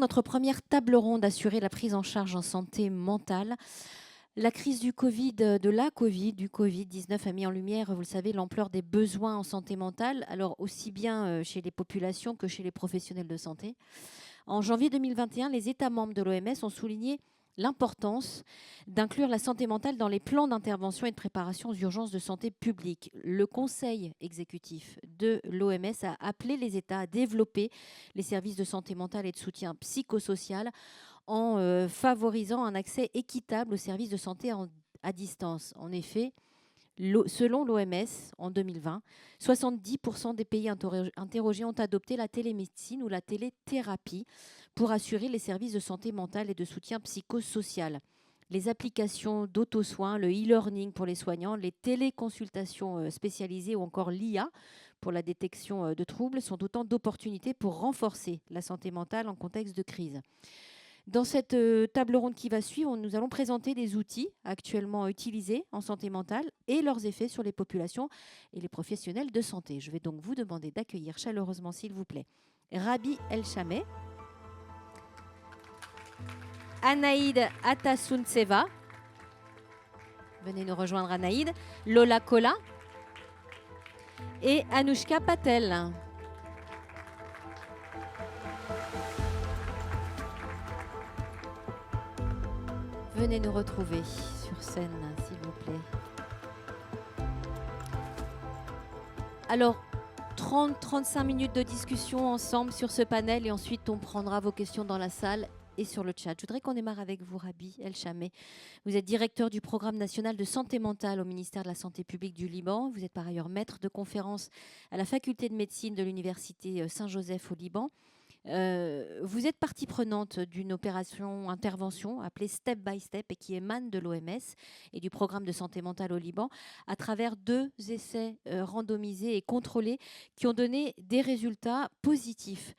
notre première table ronde assurer la prise en charge en santé mentale. La crise du Covid, du Covid-19 a mis en lumière, vous le savez, l'ampleur des besoins en santé mentale, alors aussi bien chez les populations que chez les professionnels de santé. En janvier 2021, les États membres de l'OMS ont souligné l'importance d'inclure la santé mentale dans les plans d'intervention et de préparation aux urgences de santé publique. Le Conseil exécutif de l'OMS a appelé les États à développer les services de santé mentale et de soutien psychosocial en favorisant un accès équitable aux services de santé à distance. En effet, selon l'OMS, en 2020, 70% des pays interrogés ont adopté la télémédecine ou la téléthérapie pour assurer les services de santé mentale et de soutien psychosocial. Les applications d'auto-soins, le e-learning pour les soignants, les téléconsultations spécialisées ou encore l'IA pour la détection de troubles sont autant d'opportunités pour renforcer la santé mentale en contexte de crise. Dans cette table ronde qui va suivre, nous allons présenter des outils actuellement utilisés en santé mentale et leurs effets sur les populations et les professionnels de santé. Je vais donc vous demander d'accueillir chaleureusement, s'il vous plaît, Rabi El-Chameh, Anaïd Atasuntseva. Venez nous rejoindre, Anaïd. Lola Kola et Anouchka Patel. Venez nous retrouver sur scène, s'il vous plaît. Alors, 30-35 minutes de discussion ensemble sur ce panel et ensuite on prendra vos questions dans la salle et sur le chat. Je voudrais qu'on démarre avec vous, Rabi El-Chameh. Vous êtes directeur du programme national de santé mentale au ministère de la Santé publique du Liban. Vous êtes par ailleurs maître de conférences à la faculté de médecine de l'université Saint-Joseph au Liban. Vous êtes partie prenante d'une opération intervention appelée Step by Step et qui émane de l'OMS et du programme de santé mentale au Liban à travers 2 essais randomisés et contrôlés qui ont donné des résultats positifs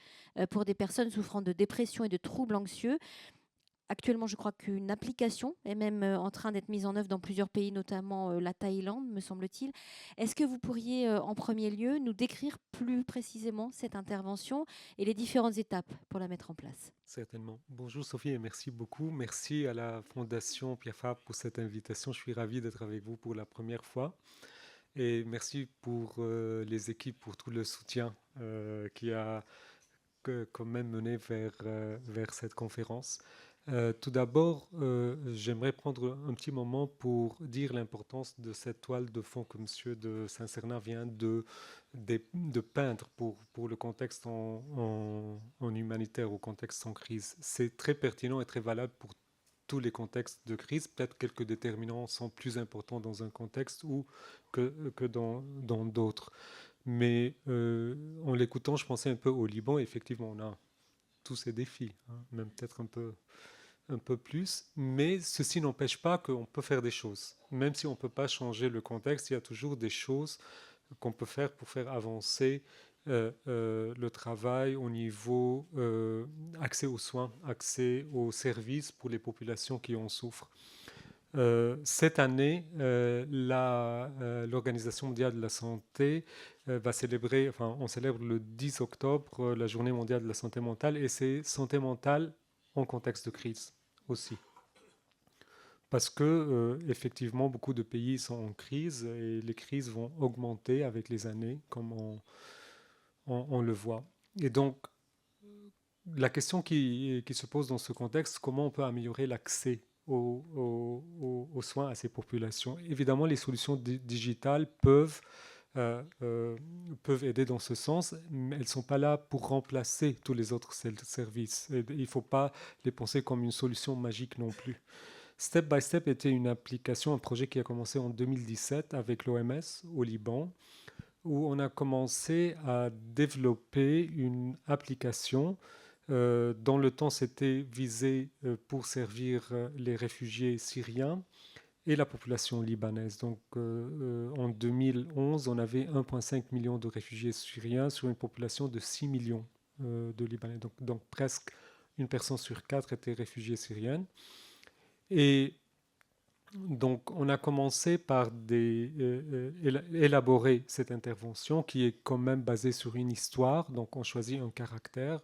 pour des personnes souffrant de dépression et de troubles anxieux. Actuellement, je crois qu'une application est même en train d'être mise en œuvre dans plusieurs pays, notamment la Thaïlande, me semble-t-il. Est-ce que vous pourriez, en premier lieu, nous décrire plus précisément cette intervention et les différentes étapes pour la mettre en place? Certainement. Bonjour Sophie et merci beaucoup. Merci à la Fondation Pierre Fabre pour cette invitation. Je suis ravi d'être avec vous pour la première fois. Et merci pour les équipes, pour tout le soutien qui a quand même mené vers cette conférence. Tout d'abord, j'aimerais prendre un petit moment pour dire l'importance de cette toile de fond que M. de Saint-Cernin vient de peindre pour le contexte en humanitaire, au contexte en crise. C'est très pertinent et très valable pour tous les contextes de crise. Peut-être quelques déterminants sont plus importants dans un contexte que dans d'autres. Mais en l'écoutant, je pensais un peu au Liban. Effectivement, on a tous ces défis, hein, même peut-être un peu plus. Mais ceci n'empêche pas qu'on peut faire des choses. Même si on ne peut pas changer le contexte, il y a toujours des choses qu'on peut faire pour faire avancer le travail au niveau accès aux soins, accès aux services pour les populations qui en souffrent. Cette année, l'Organisation mondiale de la santé va célébrer, enfin, on célèbre le 10 octobre la journée mondiale de la santé mentale, et c'est santé mentale en contexte de crise aussi. Parce que, effectivement, beaucoup de pays sont en crise et les crises vont augmenter avec les années, comme on le voit. Et donc, la question qui se pose dans ce contexte, comment on peut améliorer l'accès aux soins à ces populations? Évidemment, les solutions digitales peuvent aider dans ce sens, mais elles ne sont pas là pour remplacer tous les autres services. Et il ne faut pas les penser comme une solution magique non plus. Step by Step était une application, un projet qui a commencé en 2017 avec l'OMS au Liban, où on a commencé à développer une application. Dans le temps, c'était visé pour servir les réfugiés syriens et la population libanaise. Donc en 2011, on avait 1,5 million de réfugiés syriens sur une population de 6 millions de Libanais. Donc presque une personne sur 4 était réfugiée syrienne. Et donc, on a commencé par élaborer cette intervention qui est quand même basée sur une histoire. Donc, on choisit un caractère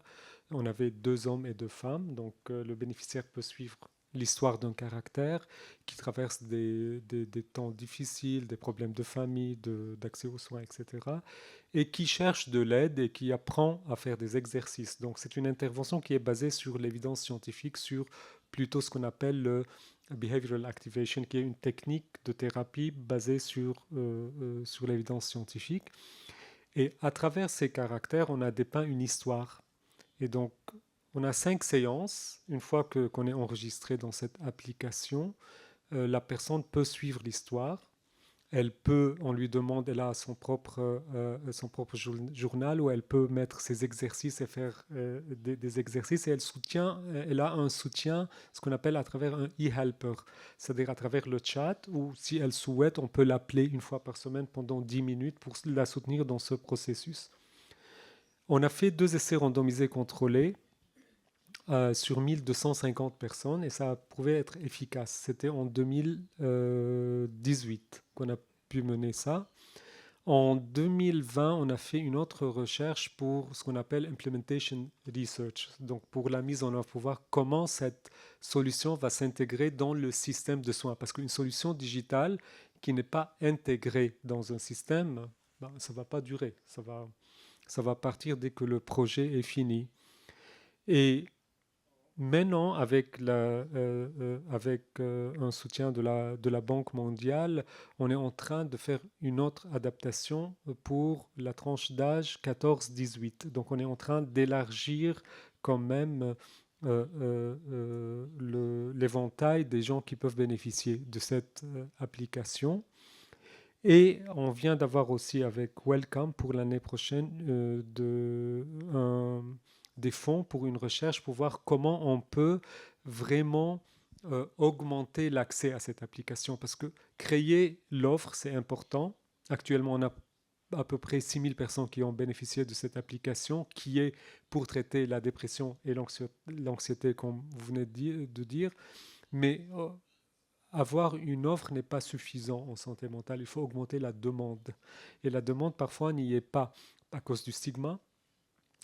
On avait 2 hommes et 2 femmes, donc le bénéficiaire peut suivre l'histoire d'un caractère qui traverse des temps difficiles, des problèmes de famille, d'accès aux soins, etc. Et qui cherche de l'aide et qui apprend à faire des exercices. Donc c'est une intervention qui est basée sur l'évidence scientifique, sur plutôt ce qu'on appelle le behavioral activation, qui est une technique de thérapie basée sur l'évidence scientifique. Et à travers ces caractères, on a dépeint une histoire. Et donc, on a 5 séances. Une fois qu'on est enregistré dans cette application, la personne peut suivre l'histoire. Elle peut, on lui demande, elle a son propre journal où elle peut mettre ses exercices et faire des exercices. Et elle a un soutien, ce qu'on appelle à travers un e-helper, c'est-à-dire à travers le chat, ou si elle souhaite, on peut l'appeler une fois par semaine pendant 10 minutes pour la soutenir dans ce processus. On a fait 2 essais randomisés contrôlés sur 1250 personnes et ça a prouvé être efficace. C'était en 2018 qu'on a pu mener ça. En 2020, on a fait une autre recherche pour ce qu'on appelle Implementation Research, donc pour la mise en œuvre, pour voir comment cette solution va s'intégrer dans le système de soins. Parce qu'une solution digitale qui n'est pas intégrée dans un système, ben, ça ne va pas durer, ça va partir dès que le projet est fini. Et maintenant, avec un soutien de la Banque mondiale, on est en train de faire une autre adaptation pour la tranche d'âge 14-18. Donc on est en train d'élargir quand même l'éventail des gens qui peuvent bénéficier de cette application. Et on vient d'avoir aussi avec Wellcome pour l'année prochaine des fonds pour une recherche pour voir comment on peut vraiment augmenter l'accès à cette application. Parce que créer l'offre, c'est important. Actuellement, on a à peu près 6000 personnes qui ont bénéficié de cette application qui est pour traiter la dépression et l'anxiété, comme vous venez de dire. Mais avoir une offre n'est pas suffisant en santé mentale. Il faut augmenter la demande. Et la demande, parfois, n'y est pas à cause du stigma,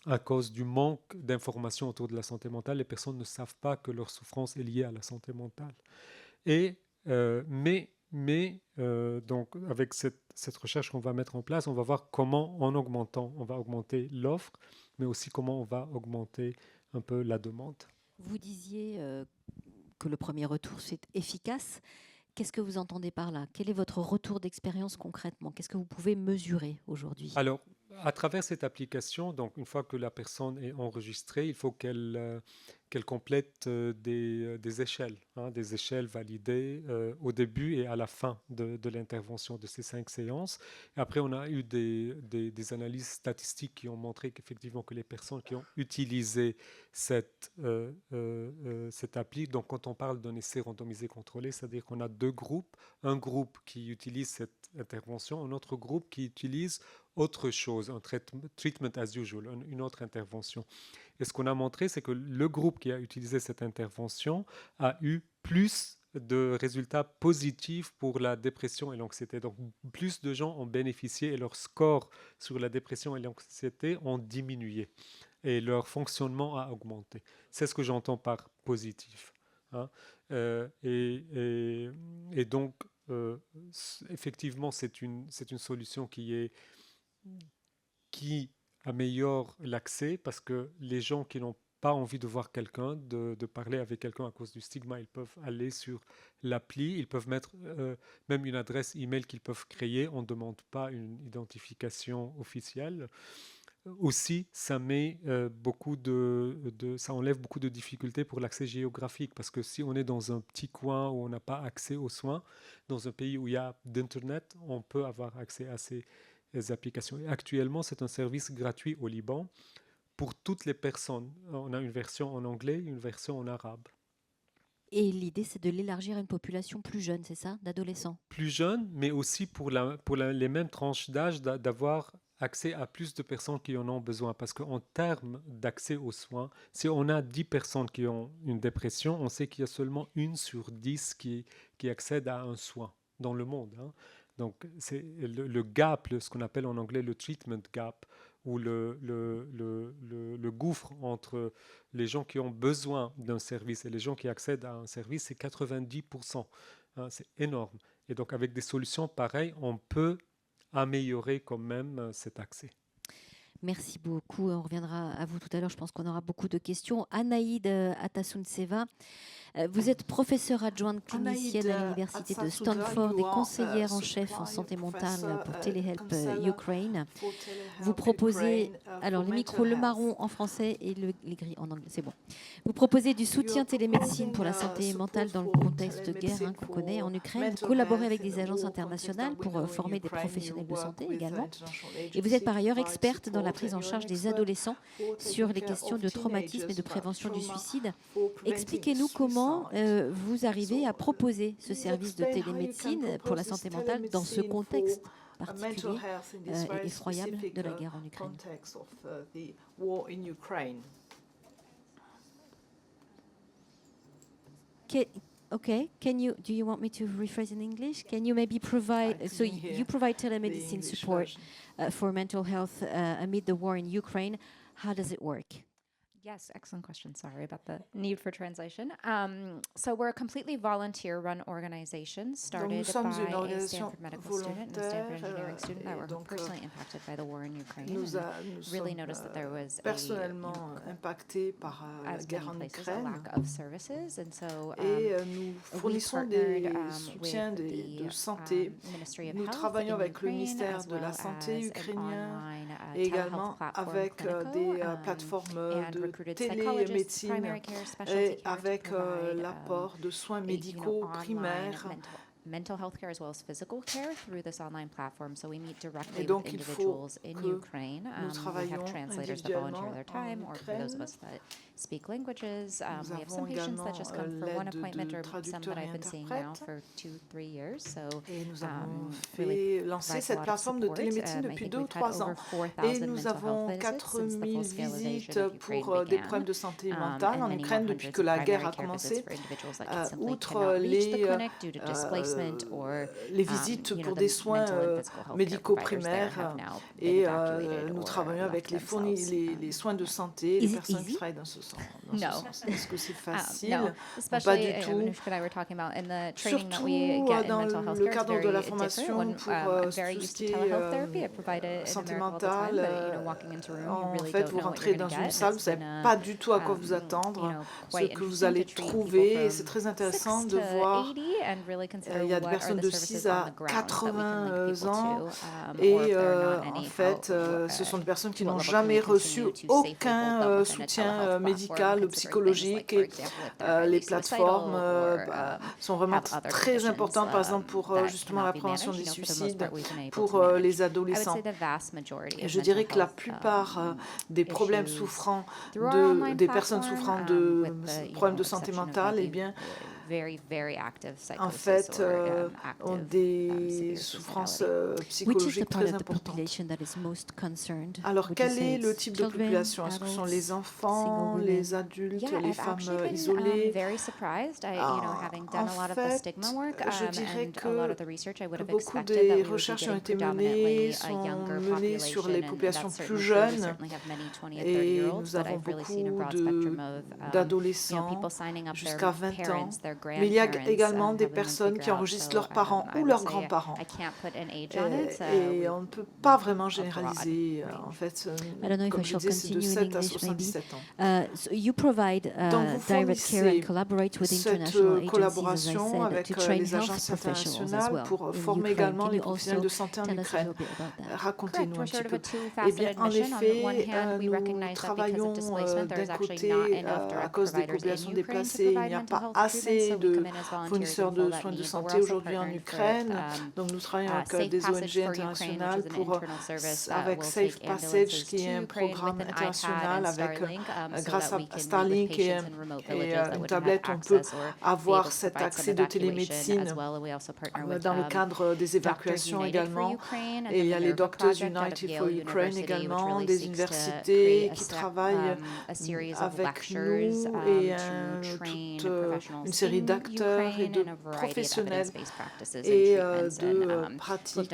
à cause du manque d'informations autour de la santé mentale. Les personnes ne savent pas que leur souffrance est liée à la santé mentale. Et, donc, avec cette recherche qu'on va mettre en place, on va voir comment, en augmentant, on va augmenter l'offre, mais aussi comment on va augmenter un peu la demande. Vous disiez que le premier retour, c'est efficace. Qu'est-ce que vous entendez par là? Quel est votre retour d'expérience concrètement? Qu'est-ce que vous pouvez mesurer aujourd'hui? Alors, à travers cette application, donc une fois que la personne est enregistrée, il faut qu'elle complète des échelles, hein, des échelles validées au début et à la fin de l'intervention de ces 5 séances. Et après, on a eu des analyses statistiques qui ont montré qu'effectivement que les personnes qui ont utilisé cette appli, donc quand on parle d'un essai randomisé contrôlé, c'est-à-dire qu'on a 2 groupes, un groupe qui utilise cette intervention, un autre groupe qui utilise autre chose, un treatment as usual, une autre intervention. Et ce qu'on a montré, c'est que le groupe qui a utilisé cette intervention a eu plus de résultats positifs pour la dépression et l'anxiété. Donc, plus de gens ont bénéficié et leur score sur la dépression et l'anxiété ont diminué et leur fonctionnement a augmenté. C'est ce que j'entends par positif, hein. Et donc, effectivement, c'est une solution qui améliore l'accès parce que les gens qui n'ont pas envie de voir quelqu'un, de parler avec quelqu'un à cause du stigma, ils peuvent aller sur l'appli, ils peuvent mettre même une adresse email qu'ils peuvent créer, on ne demande pas une identification officielle. Aussi, ça met ça enlève beaucoup de difficultés pour l'accès géographique parce que si on est dans un petit coin où on n'a pas accès aux soins, dans un pays où il y a d'internet, on peut avoir accès à ces applications. Et actuellement, c'est un service gratuit au Liban pour toutes les personnes. On a une version en anglais, une version en arabe. Et l'idée, c'est de l'élargir à une population plus jeune, c'est ça, d'adolescents? Plus jeunes, mais aussi pour les mêmes tranches d'âge, d'avoir accès à plus de personnes qui en ont besoin. Parce qu'en termes d'accès aux soins, si on a 10 personnes qui ont une dépression, on sait qu'il y a seulement 1 sur 10 qui accède à un soin dans le monde, hein. Donc, c'est le gap, ce qu'on appelle en anglais le treatment gap, où le gouffre entre les gens qui ont besoin d'un service et les gens qui accèdent à un service, c'est 90%. Hein, c'est énorme. Et donc, avec des solutions pareilles, on peut améliorer quand même cet accès. Merci beaucoup. On reviendra à vous tout à l'heure. Je pense qu'on aura beaucoup de questions. Anaïd Atasuntseva, vous êtes professeure adjointe clinicienne à l'université de Stanford et conseillère en chef en santé mentale pour Telehelp Ukraine. Vous proposez, alors les micros, le marron en français et les gris en anglais, c'est bon. Vous proposez du soutien télémédecine pour la santé mentale dans le contexte de guerre qu'on connaît en Ukraine. Vous collaborez avec des agences internationales pour former des professionnels de santé également. Et vous êtes par ailleurs experte dans la prise en charge des adolescents sur les questions de traumatisme et de prévention du suicide. Expliquez-nous comment vous arrivez à proposer ce service de télémédecine pour la santé mentale dans ce contexte particulier et effroyable de la guerre en Ukraine. Okay, do you want me to rephrase in English? Can you maybe provide, so you provide telemedicine support for mental health amid the war in Ukraine. How does it work? Yes, excellent question. Sorry about the need for translation. So we're a completely volunteer-run organization started by a Stanford medical student and a Stanford engineering student that were personally impacted by the war in Ukraine. Really noticed that there was personnellement impacté par la guerre en Ukraine. A lack of services, and so nous fournissons des soutiens de santé. Nous travaillons avec le ministère de la Santé ukrainien et également avec des plateformes de télémédecine et avec l'apport de soins médicaux primaires. Mental health care as well as physical care through this online platform. So we meet directly with individuals in Ukraine. We have translators that volunteer their time, or for those of us that speak languages. We have some patients that just come for one appointment, or some that I've been seeing now for 2-3 years. So nous avons lancé cette plateforme de télémédecine depuis 2 ou 3 ans. Et nous avons 4000 visites pour des problèmes de santé mentale en Ukraine depuis que la guerre a commencé. Outre les visites pour des soins médicaux primaires et nous travaillons avec les soins de santé, les personnes qui travaillent dans ce sens. Est-ce que c'est facile? Pas du tout. Surtout dans le cadre de la formation pour tout ce qui est santé mentale. En fait, vous rentrez dans une salle, vous ne savez pas du tout à quoi vous attendre, ce que vous allez trouver. Et c'est très intéressant de voir. Il y a des personnes de 6 à 80 ans et en fait, ce sont des personnes qui n'ont jamais reçu aucun soutien médical ou psychologique. Et les plateformes sont vraiment très importantes, par exemple, pour justement la prévention des suicides pour les adolescents. Et je dirais que la plupart des problèmes des personnes souffrant de problèmes de santé mentale, eh bien, en fait, ont des souffrances psychologiques très importantes. Alors, quel est le type de population? Est-ce que ce sont les enfants, les adultes, les femmes isolées? En fait, je dirais que beaucoup des recherches ont été menées sur les populations plus jeunes et nous avons beaucoup d'adolescents jusqu'à 20 ans. Mais il y a également des personnes qui enregistrent leurs parents ou leurs grands-parents. Et on ne peut pas vraiment généraliser. En fait, comme je disais, c'est de 7 à 77 ans. Donc, vous fournissez cette collaboration avec les agences internationales pour former également les professionnels de santé en Ukraine. Racontez-nous un petit peu. Eh bien, en effet, nous travaillons d'un côté, à cause des populations déplacées, il n'y a pas assez de fournisseurs de soins de santé aujourd'hui en Ukraine. Donc, nous travaillons avec des ONG internationales avec Safe Passage, qui est un programme international grâce à Starlink et une tablette, on peut avoir cet accès de télémédecine dans le cadre des évacuations également. Et il y a les Doctors United for Ukraine également, des universités qui travaillent avec nous et toute une série série d'acteurs et de professionnels et de pratiques.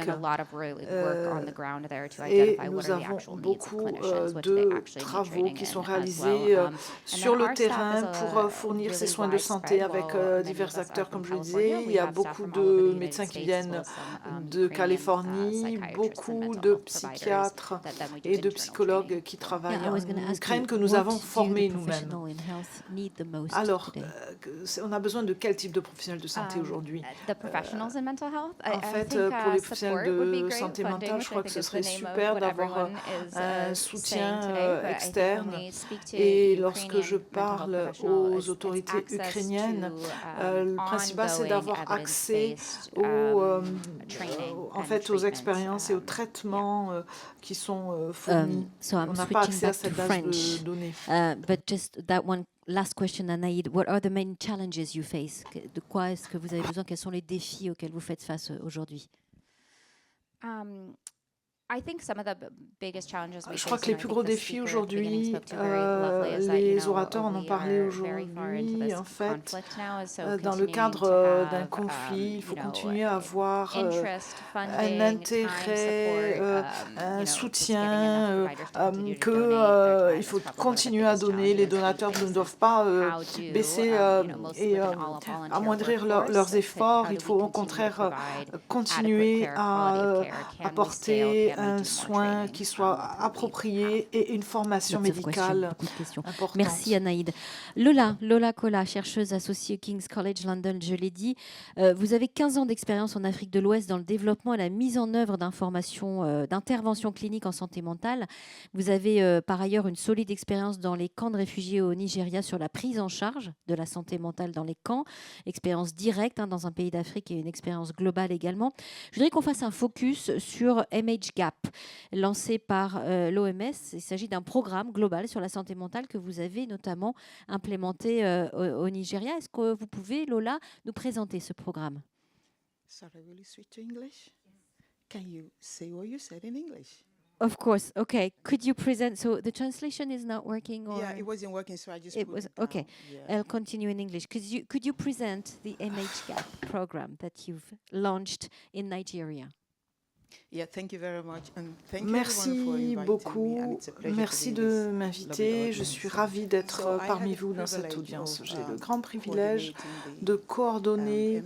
Et nous avons beaucoup de travaux qui sont réalisés sur le terrain pour fournir ces soins de santé avec divers acteurs, comme je le disais. Il y a beaucoup de médecins qui viennent de Californie, beaucoup de psychiatres et de psychologues qui travaillent en Ukraine que nous avons formés nous-mêmes. Alors, on a besoin de quel type de professionnels de santé aujourd'hui? En fait, pour les professionnels de santé mentale, je crois que ce serait super d'avoir un soutien externe. Et lorsque je parle aux autorités ukrainiennes, le principal, c'est d'avoir accès aux expériences et aux traitements qui sont fournis. On n'a pas accès à cette base de données. But just that one last question, Anaïd. What are the main challenges you face? De quoi est-ce que vous avez besoin? Quels sont les défis auxquels vous faites face aujourd'hui? Je crois que les plus gros défis aujourd'hui, les orateurs en ont parlé aujourd'hui, en fait, dans le cadre d'un conflit, il faut continuer à avoir un intérêt, un soutien qu'il faut continuer à donner. Les donateurs ne doivent pas baisser et amoindrir leurs efforts. Il faut au contraire continuer à apporter un soin qui soit approprié et une formation médicale importante. Merci Anaïd. Lola Kola, chercheuse associée au King's College London, je l'ai dit. Vous avez 15 ans d'expérience en Afrique de l'Ouest dans le développement et la mise en œuvre d'interventions cliniques en santé mentale. Vous avez par ailleurs une solide expérience dans les camps de réfugiés au Nigeria sur la prise en charge de la santé mentale dans les camps. Expérience directe dans un pays d'Afrique et une expérience globale également. Je voudrais qu'on fasse un focus sur MHGAP, lancé par l'OMS. Il s'agit d'un programme global sur la santé mentale que vous avez notamment implémenté au Nigeria. Est-ce que vous pouvez, Lola, nous présenter ce programme? Sorry, will you switch to English? Can you say what you said in English? Of course. Okay. Could you present? So the translation is not working, or yeah, it wasn't working, so I just it was okay. Yeah. I'll continue in English. Could you present the MHGAP program that you've launched in Nigeria? Yeah, thank you very much. And thank Merci beaucoup. Merci de m'inviter. Je suis ravie d'être parmi vous dans cette audience. J'ai le grand privilège de coordonner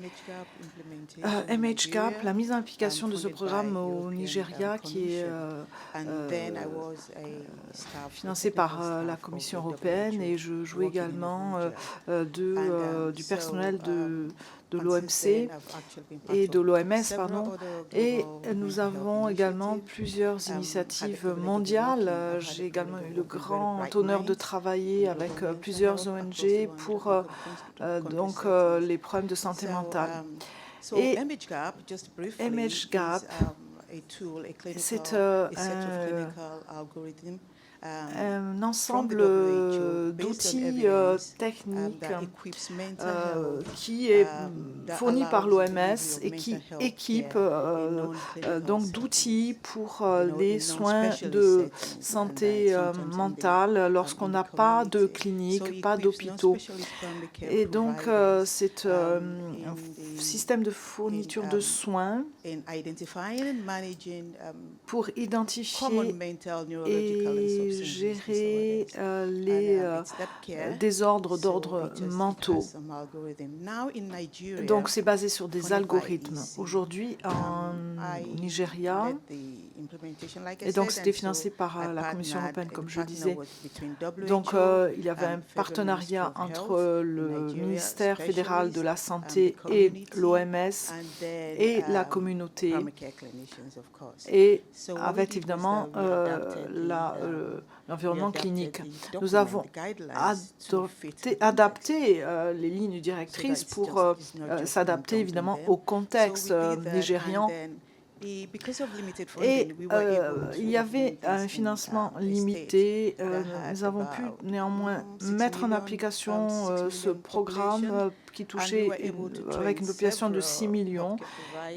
MHGAP, la mise en application de ce programme au Nigeria qui est financé par la Commission européenne, et je joue également du personnel de l'OMC et de l'OMS, et nous avons également plusieurs initiatives mondiales. J'ai également eu le grand honneur de travailler avec plusieurs ONG pour les problèmes de santé mentale. Et MHGAP, c'est un ensemble d'outils techniques qui est fourni par l'OMS et qui équipe d'outils pour les soins de santé mentale lorsqu'on n'a pas de clinique, pas d'hôpitaux. Et donc, c'est un système de fourniture de soins pour identifier et gérer les désordres d'ordre mentaux. Donc, c'est basé sur des algorithmes. Aujourd'hui, en Nigeria, et donc c'était financé par la Commission européenne, comme je disais. Donc, il y avait un partenariat entre le ministère fédéral de la Santé et l'OMS et la communauté, et avec évidemment l'environnement clinique. Nous avons adapté les lignes directrices pour s'adapter évidemment au contexte nigérian. Et il y avait un financement limité. Nous avons pu néanmoins mettre en application ce programme qui touchait avec une population de 6 millions,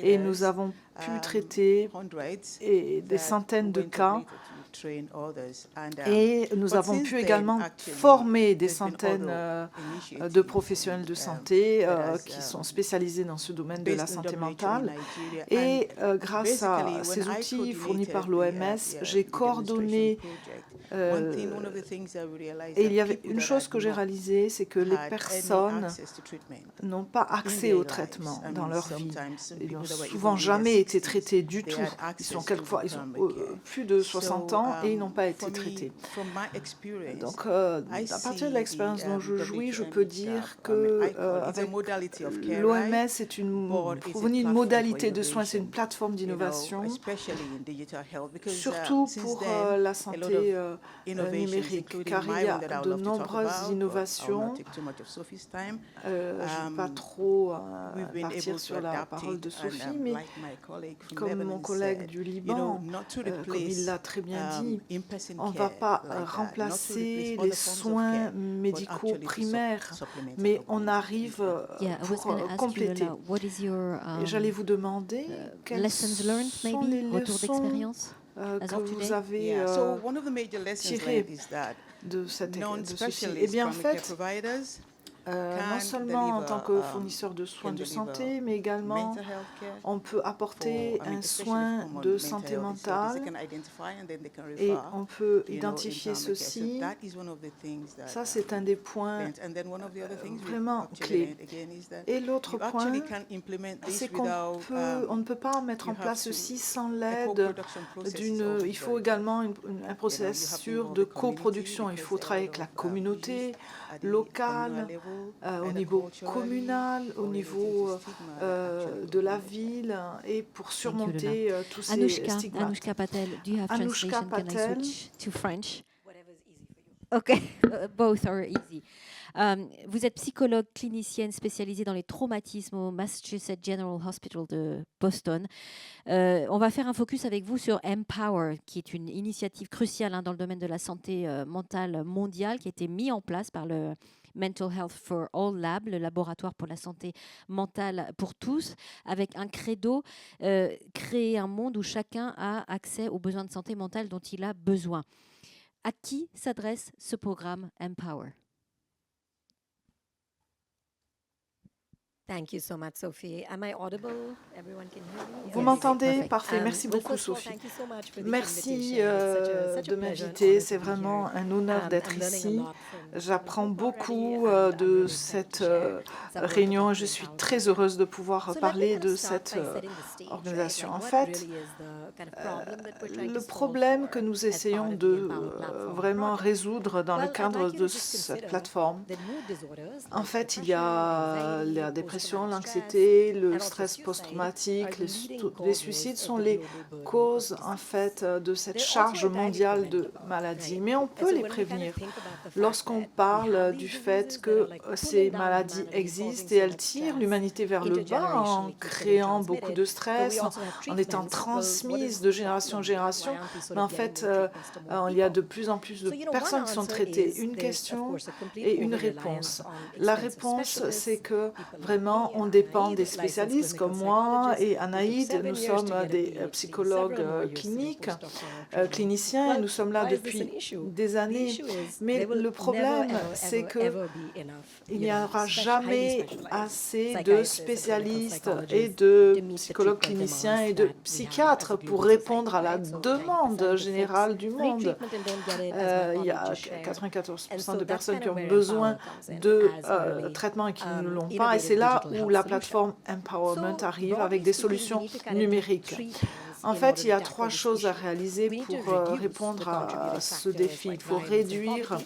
et nous avons pu traiter des centaines de cas Et nous avons pu également former des centaines de professionnels de santé qui sont spécialisés dans ce domaine de la santé mentale. Et grâce à ces outils fournis par l'OMS, j'ai coordonné et il y avait une chose que j'ai réalisée, c'est que les personnes n'ont pas accès au traitement dans leur vie. Ils n'ont souvent jamais été traités du tout. Ils ont plus de 60 ans et ils n'ont pas été traités. Donc, à partir de l'expérience dont je jouis, je peux dire que avec l'OMS, c'est fournit une modalité de soins, c'est une plateforme d'innovation, surtout pour la santé numérique, car il y a de nombreuses innovations. Je ne vais pas trop partir sur la parole de Sophie, mais comme mon collègue du Liban, comme il l'a très bien dit, on ne va pas remplacer les soins médicaux primaires, mais on arrive pour compléter. Et j'allais vous demander quelles sont les leçons que vous avez tirées de ceci. Eh bien, en fait, non seulement en tant que fournisseur de soins de santé, mais également on peut apporter un soin de santé mentale et on peut identifier ceci. Ça, c'est un des points vraiment clés. Et l'autre point, c'est qu'on ne peut pas mettre en place ceci sans l'aide d'une... Il faut également un processus de coproduction. Il faut travailler avec la communauté locale, au niveau communal, au niveau de la ville, et pour surmonter tous ces stigmates. Anushka Patel, do you have Anushka translation? Patel. Can I switch to French? Okay, both are easy. Vous êtes psychologue clinicienne spécialisée dans les traumatismes au Massachusetts General Hospital de Boston. On va faire un focus avec vous sur Empower, qui est une initiative cruciale dans le domaine de la santé mentale mondiale, qui a été mise en place par le Mental Health for All Lab, le laboratoire pour la santé mentale pour tous, avec un credo, créer un monde où chacun a accès aux besoins de santé mentale dont il a besoin. À qui s'adresse ce programme Empower? Thank you so much, Sophie. Am I audible? Everyone can hear me? Vous m'entendez? Parfait. Merci beaucoup, Sophie. Merci de m'inviter. C'est vraiment un honneur d'être ici. J'apprends beaucoup de cette réunion. Je suis très heureuse de pouvoir parler de cette organisation. En fait, le problème que nous essayons de vraiment résoudre dans le cadre de cette plateforme, en fait, il y a la dépression, l'anxiété, le stress post-traumatique, les suicides sont les causes en fait de cette charge mondiale de maladies. Mais on peut les prévenir lorsqu'on parle du fait que ces maladies existent et elles tirent l'humanité vers le bas en créant beaucoup de stress, en étant transmises de génération en génération. Mais en fait, il y a de plus en plus de personnes qui sont traitées. Une question et une réponse. La réponse, c'est que vraiment, on dépend des spécialistes comme moi et Anaïd. Nous sommes des psychologues cliniques, cliniciens, et nous sommes là depuis des années. Mais le problème, c'est qu'il n'y aura jamais assez de spécialistes et de psychologues cliniciens et de psychiatres pour répondre à la demande générale du monde. Il y a 94% de personnes qui ont besoin de traitements et qui ne l'ont pas. Et c'est là où la plateforme Empowerment arrive avec des solutions numériques. En fait, il y a 3 choses à réaliser pour répondre à ce défi. Il faut réduire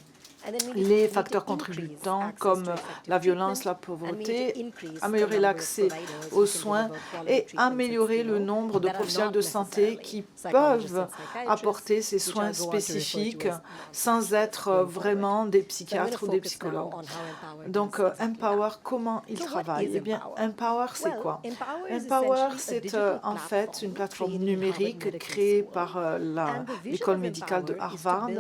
les facteurs contributants comme la violence, la pauvreté, améliorer l'accès aux soins et améliorer le nombre de professionnels de santé qui peuvent apporter ces soins spécifiques sans être vraiment des psychiatres ou des psychologues. Donc, Empower, comment il travaille? Eh bien, Empower, c'est quoi? Empower, c'est en fait une plateforme numérique créée par l'école médicale de Harvard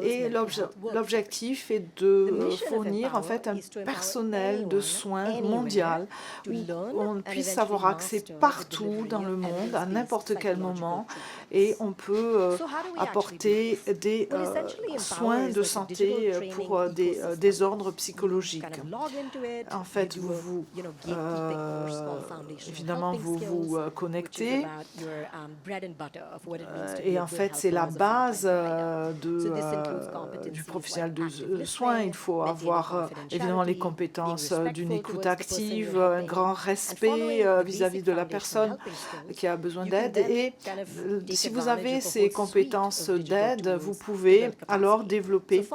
et l'objectif, l'objectif est de fournir en fait un personnel de soins mondial où on puisse avoir accès partout dans le monde à n'importe quel moment et on peut apporter des soins de santé pour des désordres psychologiques. En fait, évidemment, vous vous connectez et en fait, c'est la base du professionnel de soins. Il faut avoir évidemment les compétences d'une écoute active, un grand respect vis-à-vis de la personne qui a besoin d'aide. Et si vous avez ces compétences d'aide, vous pouvez alors développer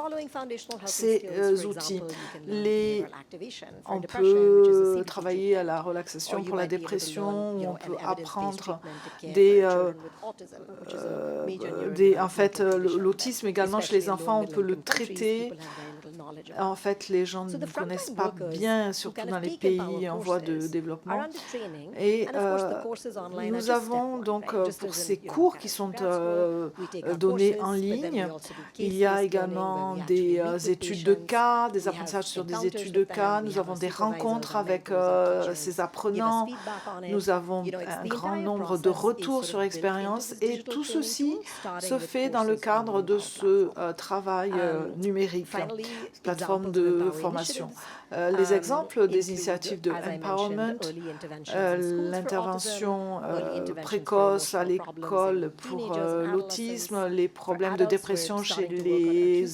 ces outils. On peut travailler à la relaxation pour la dépression, où on peut apprendre en fait, l'autisme également chez les enfants, on peut le traiter. En fait, les gens ne connaissent pas bien, surtout dans les pays en voie de développement. Et nous avons donc pour ces cours qui sont donnés en ligne, il y a également des études de cas, des apprentissages sur des études de cas. Nous avons des rencontres avec ces apprenants. Nous avons un grand nombre de retours sur expérience et tout ceci se fait dans le cadre de ce travail numérique, plateforme de formation. Les exemples des initiatives de empowerment, l'intervention précoce à l'école pour l'autisme, les problèmes de dépression chez les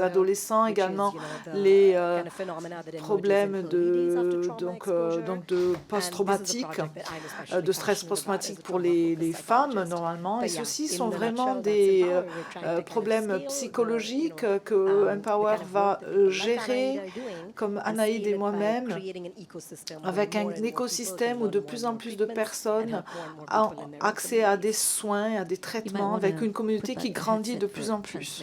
adolescents, également les problèmes de post-traumatique, de stress post-traumatique pour les femmes normalement. Et ceux-ci sont vraiment des problèmes psychologiques que Empower va gérer comme Anaïd et moi-même, avec un écosystème où de plus en plus de personnes ont accès à des soins, à des traitements, avec une communauté qui grandit de plus en plus.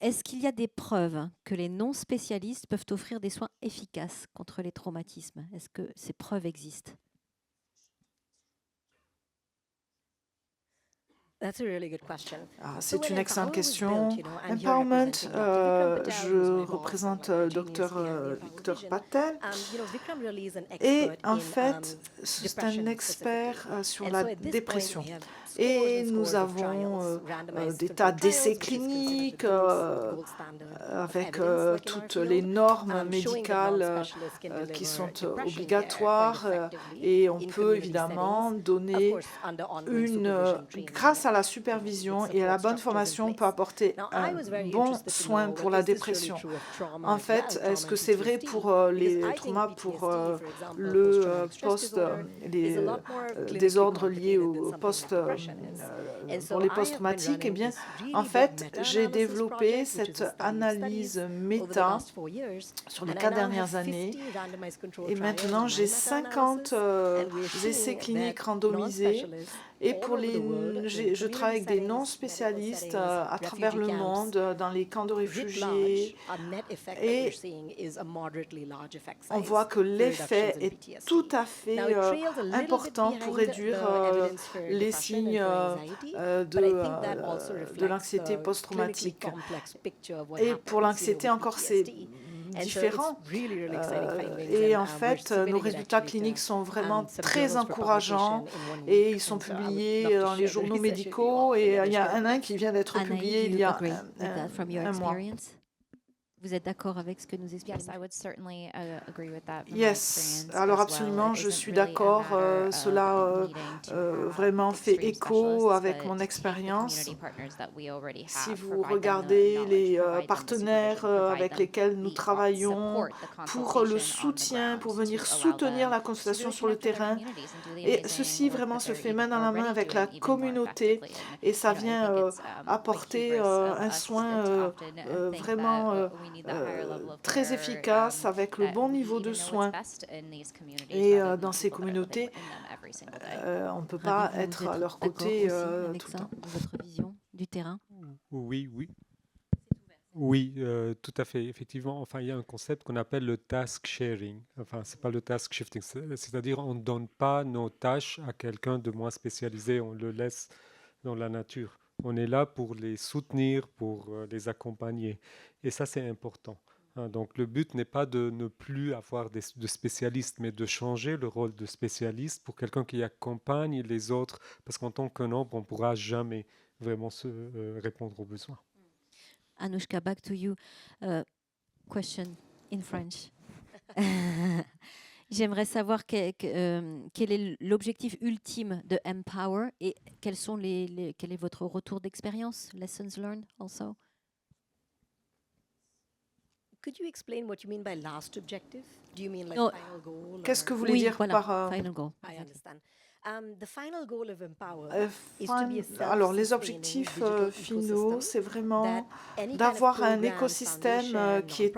Est-ce qu'il y a des preuves que les non-spécialistes peuvent offrir des soins efficaces contre les traumatismes? Est-ce que ces preuves existent? C'est une excellente question. Empowerment, je représente Dr Victor Patel et en fait, c'est un expert sur la dépression. Et nous avons des tas d'essais cliniques avec toutes les normes médicales qui sont obligatoires et on peut évidemment donner grâce à la supervision et à la bonne formation, on peut apporter un bon soin pour la dépression. En fait, est-ce que c'est vrai pour les traumas, pour le les désordres liés au pour les post-traumatiques? Eh bien, en fait, j'ai développé cette analyse méta sur les 4 dernières années et maintenant j'ai 50 essais cliniques randomisés. Et je travaille avec des non-spécialistes à travers le monde, dans les camps de réfugiés. Et on voit que l'effet est tout à fait important pour réduire les signes de l'anxiété post-traumatique. Et pour l'anxiété encore, c'est différent. Et en fait, nos résultats cliniques sont vraiment très encourageants et ils sont publiés dans les journaux médicaux et il y a un qui vient d'être publié il y a un mois. Vous êtes d'accord avec ce que nous expliquons? Yes, alors absolument, je suis d'accord. Cela vraiment fait écho avec mon expérience. Si vous regardez les partenaires avec lesquels nous travaillons pour le soutien, pour venir soutenir la consultation sur le terrain, et ceci vraiment se fait main dans la main avec la communauté et ça vient apporter un soin vraiment très efficace avec le bon niveau de soins. Et dans ces communautés, on ne peut pas être à leur côté tout le temps. Votre vision du terrain? Oui, tout à fait. Effectivement, enfin, il y a un concept qu'on appelle le task sharing. Enfin, c'est pas le task shifting, c'est-à-dire on ne donne pas nos tâches à quelqu'un de moins spécialisé, on le laisse dans la nature. On est là pour les soutenir, pour les accompagner. Et ça, c'est important. Donc, le but n'est pas de ne plus avoir de spécialistes, mais de changer le rôle de spécialiste pour quelqu'un qui accompagne les autres, parce qu'en tant que nombre, on ne pourra jamais vraiment répondre aux besoins. Anoushka, back to you. Question in French. J'aimerais savoir quel est l'objectif ultime de Empower et quel est votre retour d'expérience, lessons learned also. Could you explain what you mean by last objective? Do you mean like No. final goal? Qu'est-ce que vous voulez dire par final goal? I understand. The final goal of Empower is to be a alors, les objectifs finaux, c'est vraiment d'avoir un écosystème qui est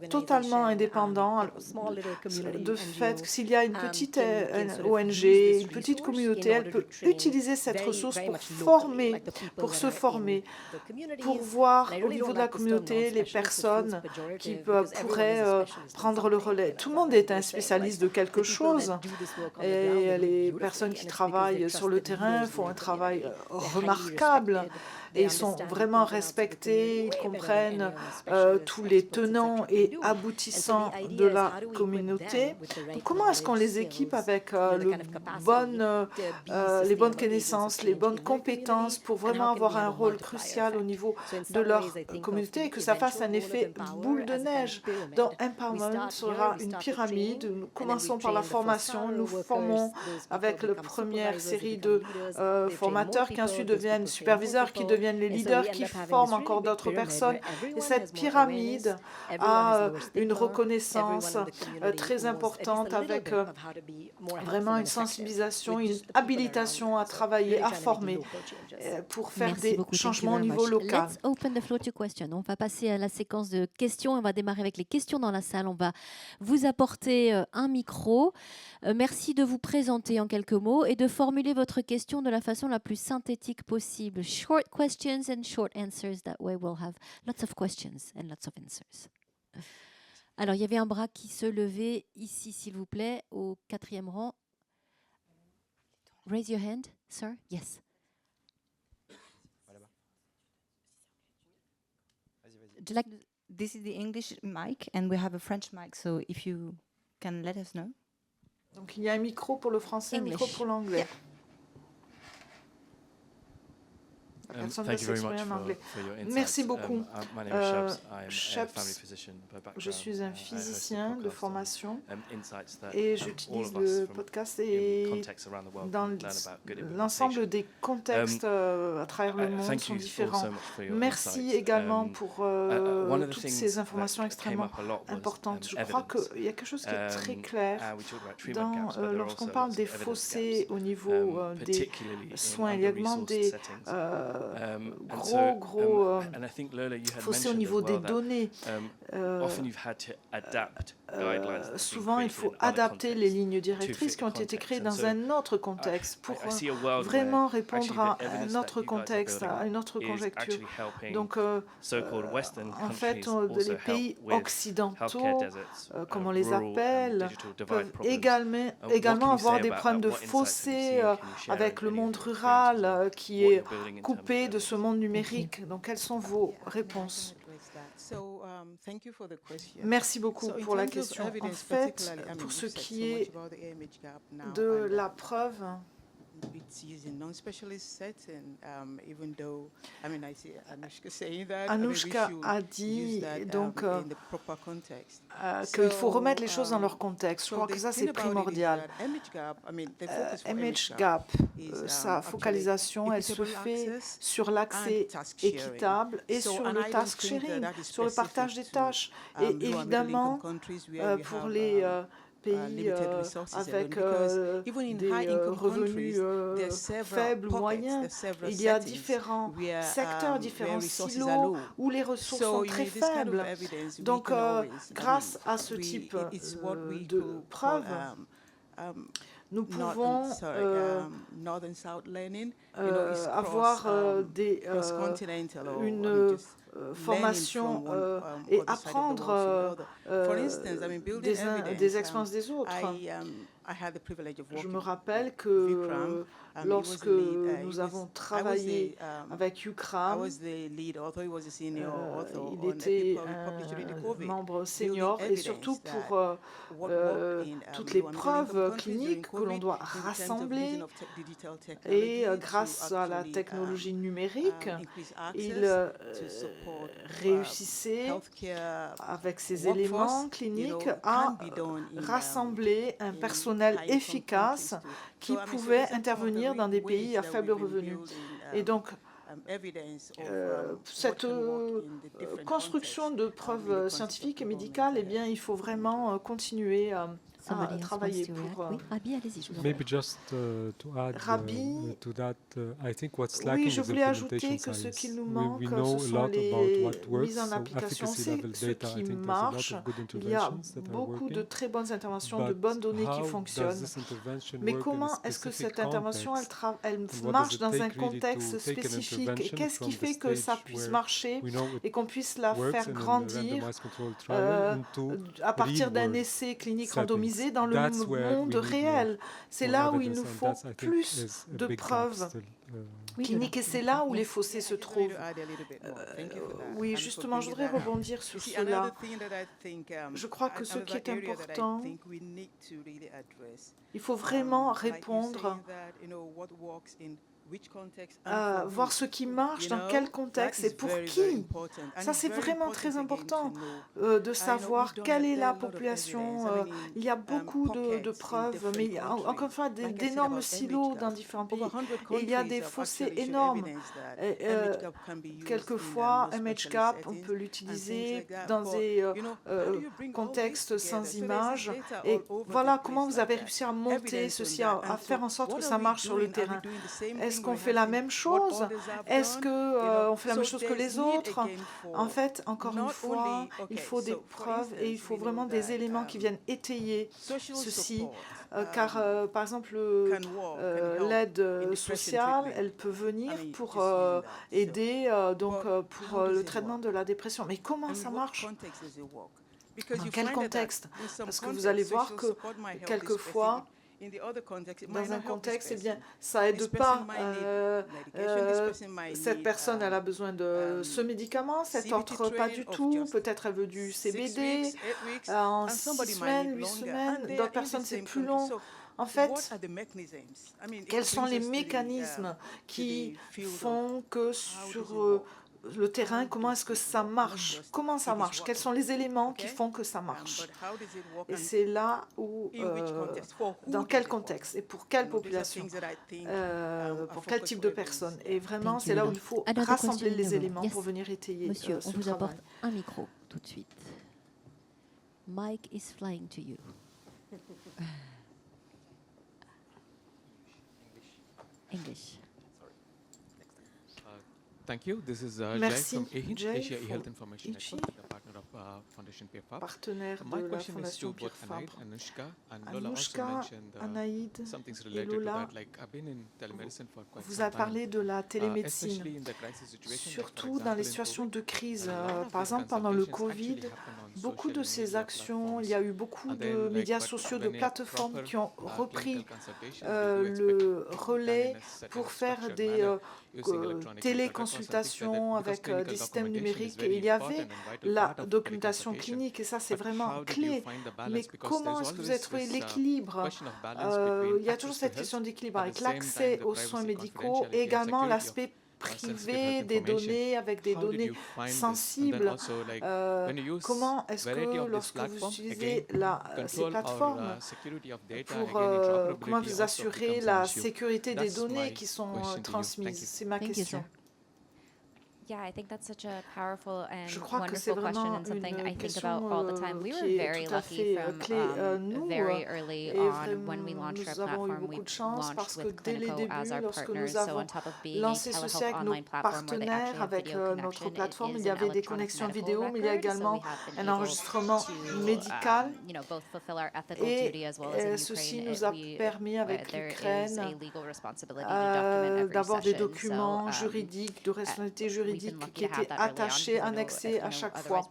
totalement indépendant. De fait, que s'il y a une petite ONG, une petite communauté, elle peut utiliser cette ressource pour se former, pour voir au niveau de la communauté les personnes qui pourraient prendre le relais. Tout le monde est un spécialiste de quelque chose et les personnes qui travaillent sur le terrain font un travail remarquable et ils sont vraiment respectés, ils comprennent tous les tenants et aboutissants de la communauté. Donc, comment est-ce qu'on les équipe avec les bonnes connaissances, les bonnes compétences pour vraiment avoir un rôle crucial au niveau de leur communauté et que ça fasse un effet boule de neige. Dans Empowerment sera une pyramide. Nous commençons par la formation, nous formons avec la première série de formateurs qui ensuite deviennent superviseurs, qui deviennent les leaders, qui forment encore d'autres personnes. Et cette pyramide a une reconnaissance très importante avec vraiment une sensibilisation, une habilitation à travailler, à former pour faire des changements au niveau local. Let's open the floor to question. On va passer à la séquence de questions. On va démarrer avec les questions dans la salle. On va vous apporter un micro. Merci de vous présenter en quelques mots et de formuler votre question de la façon la plus synthétique possible. Short questions and short answers. That way we'll have lots of questions and lots of answers. Alors, il y avait un bras qui se levait ici, s'il vous plaît, au 4e rang. Raise your hand, sir. Yes. This is the English mic, and we have a French mic, so if you can let us know. Donc, il y a un micro pour le français, un micro pour l'anglais. Yeah. Thank you very much for your insights. Merci beaucoup. My name is Shaps, je suis un physicien de formation et j'utilise le podcast et dans l'ensemble des contextes à travers le monde sont différents. Merci également pour toutes ces informations extrêmement importantes. Je crois qu'il y a quelque chose qui est très clair lorsqu'on parle des fossés au niveau des soins. Il y a également des gros fossés au niveau des données. Souvent, il faut adapter les lignes directrices qui ont été créées dans un autre contexte pour vraiment répondre à un autre contexte, à une autre conjecture. Donc, en fait, les pays occidentaux, comme on les appelle, peuvent également avoir des problèmes de fossé avec le monde rural qui est coupé de ce monde numérique. Donc, quelles sont vos réponses? Merci beaucoup pour la question. En fait, pour ce qui est de la preuve, Anoushka a dit donc qu'il faut remettre les choses dans leur contexte. Je crois que ça, c'est primordial. Image Gap, sa focalisation, elle se fait sur l'accès équitable et sur le task sharing, sur le partage des tâches. Et évidemment, pour les pays avec des revenus faibles ou moyens, il y a différents secteurs, différents silos où les ressources sont très faibles. Donc, grâce à ce type de preuves, nous pouvons avoir une formation et apprendre des expériences des autres. Je me rappelle que lorsque nous avons travaillé avec UCRAM. Il était un membre senior et surtout pour toutes les preuves cliniques que l'on doit rassembler. Et grâce à la technologie numérique, il réussissait avec ces éléments cliniques à rassembler un personnel efficace qui pouvait intervenir dans des pays à faible revenu. Et donc, cette construction de preuves scientifiques et médicales, eh bien, il faut vraiment continuer à travailler pour... Oui, Rabi, allez-y, je vous en Maybe just to add Rabi, to that, I think what's oui, lacking je is voulais ajouter implementation que ce science. qu'il nous We manque, know ce a sont lot about les what works, mises en so application, efficacy c'est level ce data. I qui think there's a lot marche. of good Il y a interventions that are beaucoup de working. très bonnes interventions, de But bonnes données qui how fonctionnent. does this intervention Mais work in a comment est-ce que specific cette intervention, context? elle And what does marche it dans un take really contexte to take an spécifique? Et intervention qu'est-ce qui from the fait que ça stage puisse where marcher we know et it qu'on puisse la works faire in a grandir randomized controlled trial into à partir real d'un world essai clinique settings? randomisé dans le That's where we monde need more réel? C'est là où il evidence, nous and faut that's, I think, plus is a de big gap preuves still. Oui, cliniques et c'est là où les fossés se trouvent. Oui, Oui, justement, je voudrais rebondir sur cela. Je crois que ce qui est important, il faut vraiment répondre voir ce qui marche, dans quel contexte et pour qui. Ça, c'est vraiment très important de savoir quelle est la population. Il y a beaucoup de preuves, mais il y a encore une fois d'énormes silos dans différents pays. Et il y a des fossés énormes. Quelquefois, MHGAP, on peut l'utiliser dans des contextes sans images. Et voilà comment vous avez réussi à monter ceci, à faire en sorte que ça marche sur le terrain. Est-ce qu'on fait la même chose? Est-ce qu'on fait la même chose que les autres? En fait, encore une fois, il faut des preuves et il faut vraiment des éléments qui viennent étayer ceci. Car, par exemple, l'aide sociale, elle peut venir pour aider pour le traitement de la dépression. Mais comment ça marche? Dans quel contexte? Parce que vous allez voir que quelquefois, dans un contexte, eh bien, ça aide pas. Cette personne, elle a besoin de ce médicament, cette autre pas du tout. Peut-être elle veut du CBD en 6 semaines, 8 semaines. D'autres personnes, c'est plus long. En fait, quels sont les mécanismes qui font que sur le terrain, comment est-ce que ça marche? Comment ça marche? Quels sont les éléments qui font que ça marche? Et c'est là où, dans quel contexte et pour quelle population, pour quel type de personnes. Et vraiment, c'est là où il faut rassembler les éléments pour venir étayer Monsieur, ce on vous travail. apporte un micro tout de suite. Mike is flying to you. English. Thank you. This is Jay Merci, from AHIN, Jay Asia for E-Health Information AHIN. Network, the partner of Foundation PFAP. Partenaire My de la question is to Fondation both PIRFAP. Anaïd, Anushka, and Lola also Anushka, mentioned Anaïd something's et related to Lola, that. Like I've been in telemedicine for quite vous some avez time. parlé de la télémédecine, Especially in the crisis situation, like, for surtout dans les example, in situations COVID, de crise. a lot of Par these exemple, pendant le consultations Covid, actually happened on beaucoup de social ces media actions, il platforms. y a eu beaucoup And de then, like, médias but sociaux, de when a plateformes proper, qui ont repris clinical consultation, we do expect le it to be done relais in a certain pour faire structured des manner using electronic téléconsultations avec des systèmes numériques. Et il y avait la documentation clinique, et ça, c'est vraiment clé. Mais comment est-ce que vous avez trouvé l'équilibre? Il y a toujours cette question d'équilibre avec l'accès aux soins médicaux et également l'aspect privé des données avec des données sensibles. Comment est-ce que lorsque vous utilisez ces plateformes comment vous assurez la sécurité des données qui sont transmises? C'est ma question. Yeah, I think that's such a powerful and Je crois que c'est wonderful question vraiment and something I une think about all the time. question We were qui est very tout à lucky fait from clé. Nous, very early et on when we launched our nous avons eu platform. We beaucoup de chance parce launched que with dès les Clinico as débuts, our lorsque partners. nous So avons on top of being a lancé ceci telehealth avec nos online platform where they actually partenaires, have avec video notre connection, plateforme, it il is y an avait des electronic connexions medical vidéo, mais il y a record. So également we have been un able enregistrement to, médical. both fulfill our ethical Et duty as well as in ceci Ukraine. nous a permis avec There is l'Ukraine a legal responsibility to document every d'avoir des session. documents So, juridiques, de responsabilité we juridique juridique qui était attaché, annexé à chaque fois.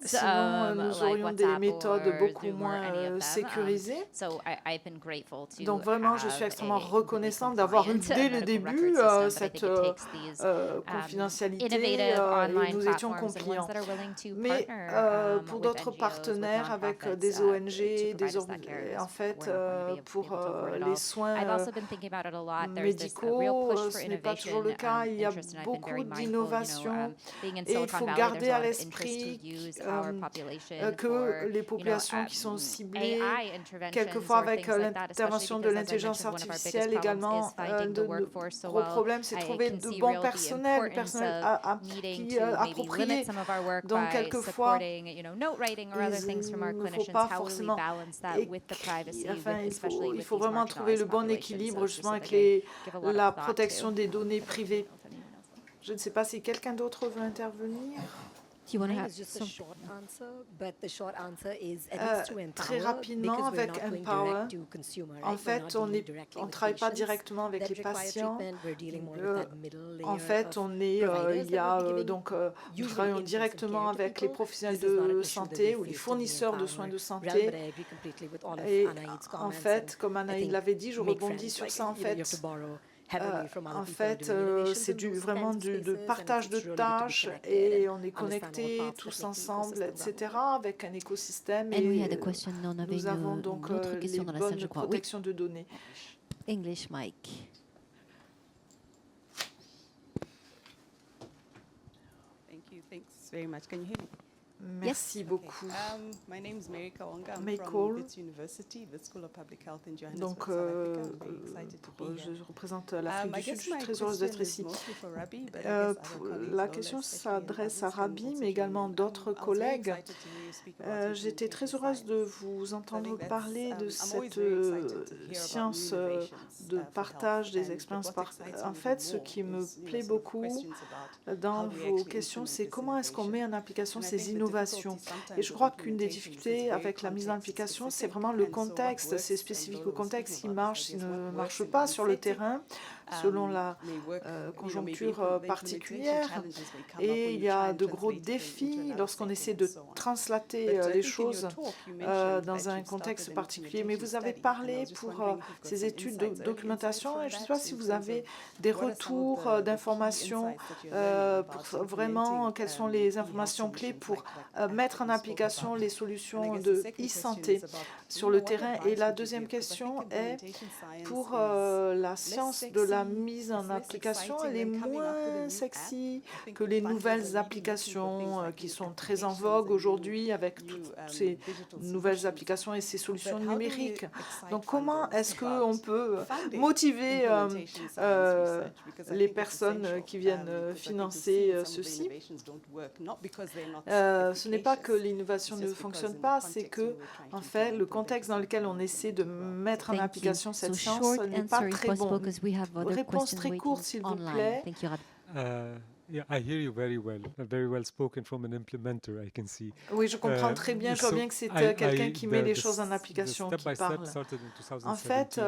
Sinon, nous aurions des méthodes beaucoup moins sécurisées. Donc vraiment, je suis extrêmement reconnaissante d'avoir eu dès le début cette confidentialité et nous étions compliants. Mais pour d'autres partenaires avec des ONG, en fait, pour les soins médicaux, ce n'est pas toujours le cas. Il y a beaucoup d'innovations et il faut garder à l'esprit que les populations qui sont ciblées, quelquefois avec l'intervention de l'intelligence artificielle également, le gros problème, c'est trouver de bons personnels qui appropriés. Donc, quelquefois, il ne faut pas forcément... il faut vraiment trouver le bon équilibre justement avec la protection des données privées. Je ne sais pas si quelqu'un d'autre veut intervenir. Très rapidement, avec Empower, en fait, on ne travaille pas directement avec les patients. En fait, nous travaillons directement avec les professionnels de santé ou les fournisseurs de soins de santé. Et en fait, comme Anaïd l'avait dit, je rebondis sur ça en fait. C'est vraiment du partage de tâches et on est connectés tous ensemble, etc., avec un écosystème et nous avons donc les bonnes protections de données. English, Mike. Thank you. Thanks very much. Can you hear me? Merci beaucoup. My name is Mary Kawanga. I'm May from Cole. Wits University, the School of Public Health in Johannesburg, Donc, South Africa. I'm very excited to be here. je représente l'Afrique du Sud, je suis très heureuse d'être ici. La question s'adresse à Rabi, mais également d'autres collègues. J'étais très heureuse de vous entendre parler de cette science de partage des expériences. En fait, ce qui me plaît beaucoup dans vos questions, c'est comment est-ce qu'on met en application ces innovations. Et je crois qu'une des difficultés avec la mise en application, c'est vraiment le contexte. C'est spécifique au contexte, s'il marche, s'il ne marche pas sur le terrain, selon la conjoncture particulière. Et il y a de gros défis lorsqu'on essaie de translater les choses dans un contexte particulier. Mais vous avez parlé pour ces études de documentation, et je ne sais pas si vous avez des retours d'informations, vraiment quelles sont les informations clés pour mettre en application les solutions de e-santé sur le terrain. Et la deuxième question est pour la science de la mise en application, elle est moins sexy que les nouvelles applications qui sont très en vogue aujourd'hui avec toutes ces nouvelles applications et ces solutions numériques. Donc comment est-ce qu'on peut motiver les personnes qui viennent financer ceci? Ce n'est pas que l'innovation ne fonctionne pas, c'est que, en fait, le contexte dans lequel on essaie de mettre en application cette science n'est pas très bon. Réponse très courte, s'il vous plaît. Yeah, I hear you very well spoken from an implementer, I can see. Oui, je comprends très bien. Je vois bien que c'est quelqu'un qui met les choses en application, qui parle. En fait,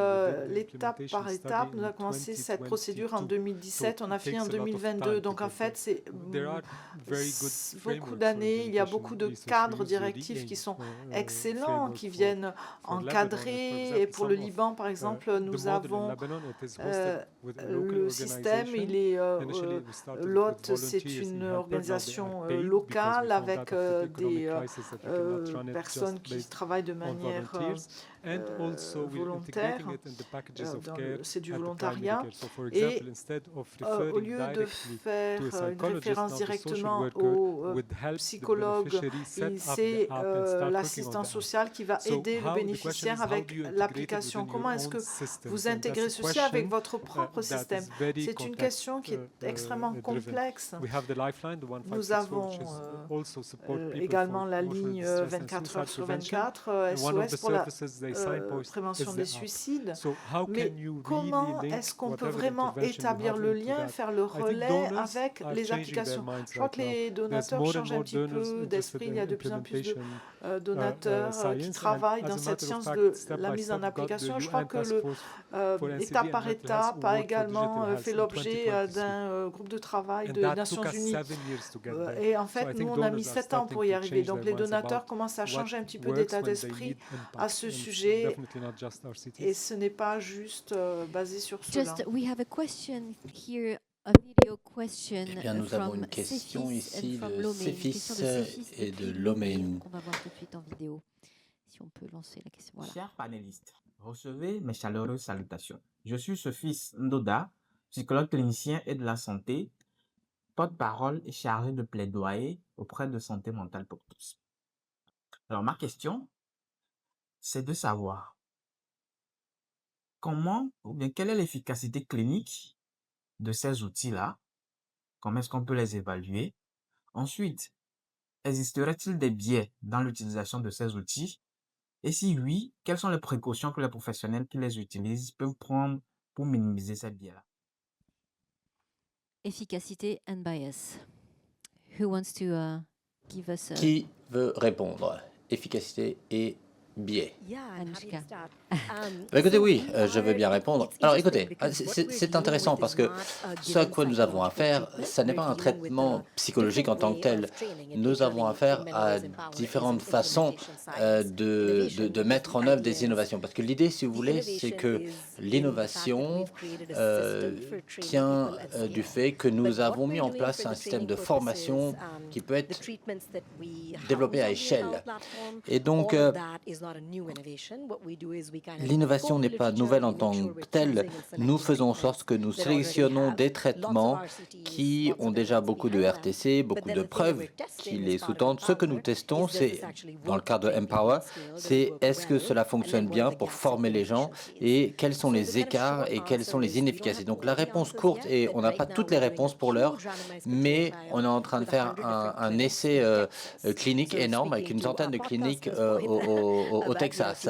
l'étape par étape, nous avons commencé cette procédure en 2017, on a fini en 2022. Donc, en fait, c'est beaucoup d'années. Il y a beaucoup de cadres directifs qui sont excellents, qui viennent encadrer. Et pour le Liban, par exemple, nous avons le système, il est l'autre, c'est une organisation locale avec des personnes qui travaillent de manière volontaire. C'est du volontariat. Et au lieu de faire une référence directement au psychologue, c'est l'assistant social qui va aider le bénéficiaire avec l'application. Comment est-ce que vous intégrez ceci avec votre propre système? C'est une question qui est extrêmement complexe. Nous avons également la ligne 24 heures sur 24, SOS pour prévention des suicides. Mais comment est-ce qu'on peut vraiment établir le lien, faire le relais avec les applications? Je crois que les donateurs changent un petit peu d'esprit. Il y a de plus en plus de donateurs qui travaillent dans cette science de la mise en application. Je crois que étape par étape a également fait l'objet d'un groupe de travail des Nations Unies. Et en fait, nous, on a mis 7 ans pour y arriver. Donc, les donateurs commencent à changer un petit peu d'état d'esprit à ce sujet. Et ce n'est pas juste basé sur cela. We have a question here. A video question nous avons une question ici de Céphis et de Lomé. On va voir tout de suite en vidéo. Si on peut lancer la question. Voilà. Chers panélistes, recevez mes chaleureuses salutations. Je suis Céphis Ndoda, psychologue clinicien et de la santé, porte-parole et chargé de plaidoyer auprès de Santé mentale pour tous. Alors ma question, c'est de savoir comment ou bien quelle est l'efficacité clinique de ces outils-là, comment est-ce qu'on peut les évaluer? Ensuite, existerait-il des biais dans l'utilisation de ces outils? Et si oui, quelles sont les précautions que les professionnels qui les utilisent peuvent prendre pour minimiser ces biais-là? Efficacité and bias. Who wants to give us a... Qui veut répondre? Efficacité et biais. Écoutez, oui, je veux bien répondre. Alors écoutez, c'est intéressant parce que ce à quoi nous avons affaire, ce n'est pas un traitement psychologique en tant que tel. Nous avons affaire à différentes façons de mettre en œuvre des innovations. Parce que l'idée, si vous voulez, c'est que l'innovation tient du fait que nous avons mis en place un système de formation qui peut être développé à échelle. Et donc, l'innovation n'est pas nouvelle en tant que telle. Nous faisons en sorte que nous sélectionnons des traitements qui ont déjà beaucoup de RTC, beaucoup de preuves qui les sous-tendent. Ce que nous testons, c'est, dans le cadre de Empower, c'est est-ce que cela fonctionne bien pour former les gens et quels sont les écarts et quelles sont les inefficacités. Donc la réponse courte, et on n'a pas toutes les réponses pour l'heure, mais on est en train de faire un essai clinique énorme avec une centaine de cliniques au Texas.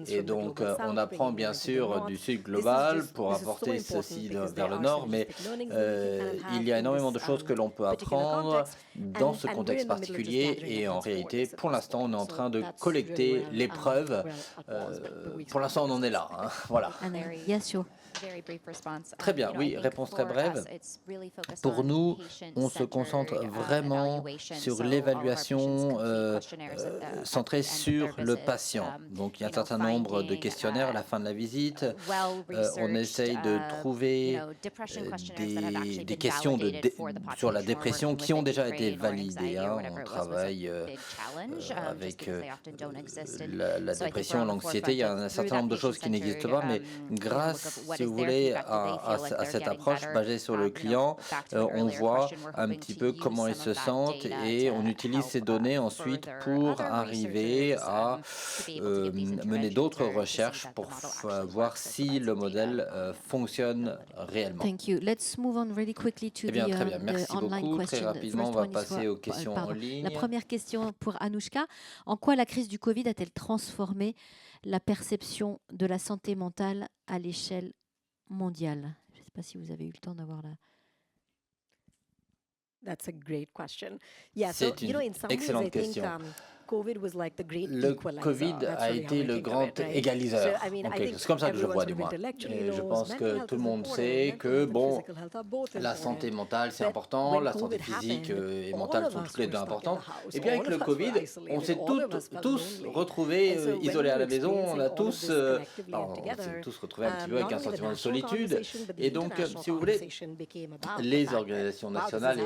Et donc, on apprend bien sûr du sud global pour apporter ceci vers le nord, mais il y a énormément de choses que l'on peut apprendre dans ce contexte particulier. Et en réalité, pour l'instant, on est en train de collecter les preuves. Pour l'instant, on en est là. Hein. Voilà. Très bien, oui, réponse très brève. Pour nous, on se concentre vraiment sur l'évaluation centrée sur le patient. Donc, il y a un certain nombre de questionnaires à la fin de la visite. On essaye de trouver des questions sur la dépression qui ont déjà été validées. Hein. On travaille avec la dépression, l'anxiété. Il y a un certain nombre de choses qui n'existent pas, mais grâce, si vous voulez, à cette approche basée sur le client, on voit un petit peu comment ils se sentent et on utilise ces données ensuite pour arriver à mener d'autres recherches pour voir si le modèle fonctionne réellement. Eh bien, très bien. Merci beaucoup. Très rapidement, on va passer aux questions en ligne. La première question pour Anouchka. En quoi la crise du Covid a-t-elle transformé la perception de la santé mentale à l'échelle mondiale? Je ne sais pas si vous avez eu le temps d'avoir la... That's a great question. C'est une excellente question. Le Covid a été le grand égaliseur. C'est comme ça que je vois du moins. Et je pense que tout le monde sait que, bon, la santé mentale, c'est important, la santé physique et mentale sont toutes les deux importantes. Et bien avec le Covid, on s'est tous retrouvés isolés à la maison, on s'est tous retrouvés un petit peu avec un sentiment de solitude. Et donc, si vous voulez, les organisations nationales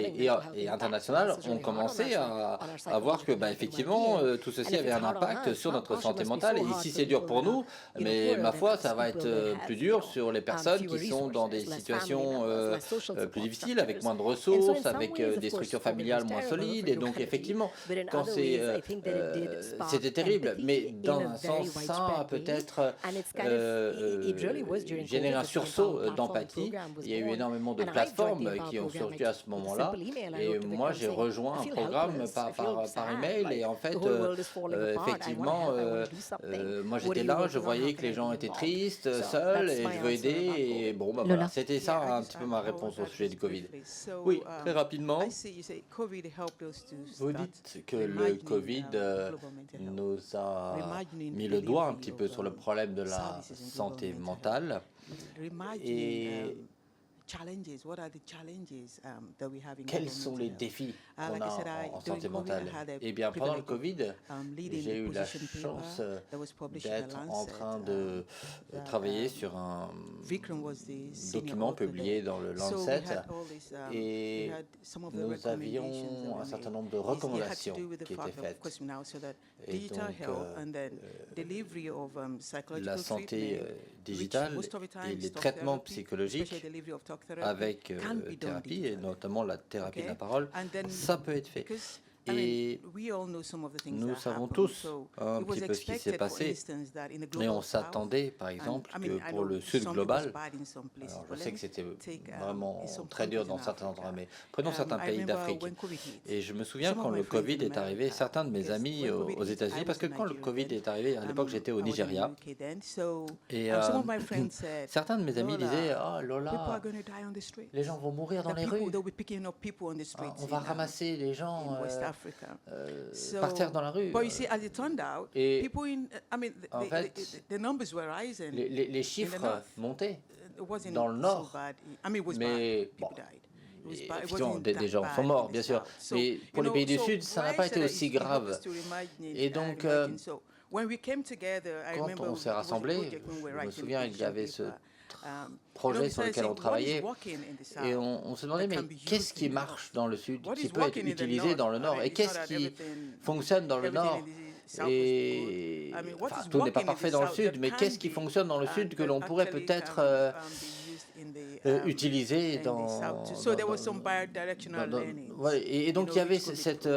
et internationales ont commencé à voir que, effectivement, tout ceci avait un impact sur notre santé mentale. Et si c'est dur pour nous, mais ma foi, ça va être plus dur sur les personnes qui sont dans des situations plus difficiles, avec moins de ressources, avec des structures familiales moins solides. Et donc, effectivement, quand c'était terrible, mais dans un sens, ça a peut-être généré un sursaut d'empathie. Il y a eu énormément de plateformes qui ont surgi à ce moment-là. Et moi, j'ai rejoint un programme par email et en fait, effectivement, moi j'étais là, je voyais que les gens étaient tristes, seuls, et je veux aider. Et bon, bah voilà, c'était ça un petit peu ma réponse au sujet du Covid. Oui, très rapidement. Vous dites que le Covid nous a mis le doigt un petit peu sur le problème de la santé mentale. Et quels sont les défis qu'on a en santé mentale? Eh bien, pendant le Covid, j'ai eu la chance d'être en train de travailler sur un document publié dans le Lancet et nous avions un certain nombre de recommandations qui étaient faites. Et donc, la santé digitale et les traitements psychologiques avec thérapie, et notamment la thérapie de la parole, ça peut être fait. Et nous savons tous un petit peu ce qui s'est passé, mais on s'attendait, par exemple, que pour le Sud global, alors je sais que c'était vraiment très dur dans certains endroits, mais prenons certains pays d'Afrique. Et je me souviens quand le Covid est arrivé, certains de mes amis aux États-Unis, parce que quand le Covid est arrivé, à l'époque j'étais au Nigeria, et certains de mes amis disaient « Ah, Lola, les gens vont mourir dans les rues, on va ramasser les gens par terre dans la rue. » Et en fait, les chiffres montaient dans le nord, mais bon, effectivement, des gens sont morts, bien sûr, mais pour les pays du Sud, ça n'a pas été aussi grave. Et donc, quand on s'est rassemblés, je me souviens, il y avait ce projet sur lequel on travaillait et on se demandait mais qu'est-ce qui marche dans le Sud qui peut être utilisé dans le Nord et qu'est-ce qui fonctionne dans le Nord et enfin, tout n'est pas parfait dans le Sud, mais qu'est-ce qui fonctionne dans le Sud que l'on pourrait peut-être utiliser et donc il y avait cette